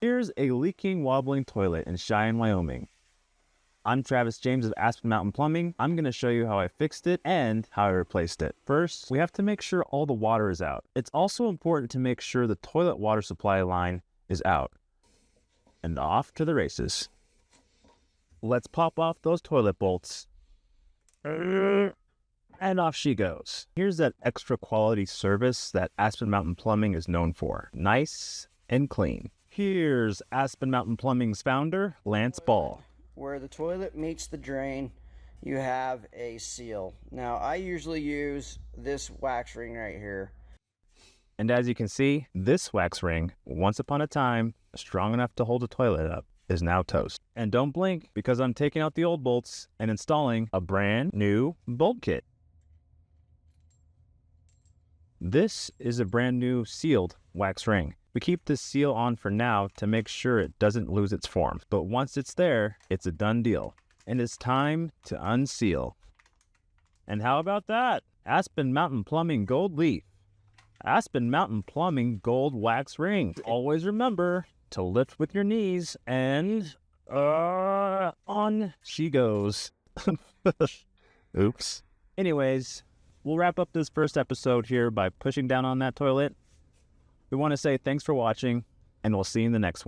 Here's a leaking, wobbling toilet in Cheyenne, Wyoming. I'm Travis James of Aspen Mountain Plumbing. I'm going to show you how I fixed it and how I replaced it. First, we have to make sure all the water is out. It's also important to make sure the toilet water supply line is out. And off to the races. Let's pop off those toilet bolts. And off she goes. Here's that extra quality service that Aspen Mountain Plumbing is known for. Nice and clean. Here's Aspen Mountain Plumbing's founder, Lance Ball. Where the toilet meets the drain, you have a seal. Now, I usually use this wax ring right here. And as you can see, this wax ring, once upon a time, strong enough to hold a toilet up, is now toast. And don't blink, because I'm taking out the old bolts and installing a brand new bolt kit. This is a brand new sealed wax ring. We keep this seal on for now to make sure it doesn't lose its form. But once it's there, it's a done deal. And it's time to unseal. And how about that? Aspen Mountain Plumbing Gold Leaf. Aspen Mountain Plumbing Gold Wax Ring. Always remember to lift with your knees and on she goes. Oops. Anyways, we'll wrap up this first episode here by pushing down on that toilet. We want to say thanks for watching, and we'll see you in the next one.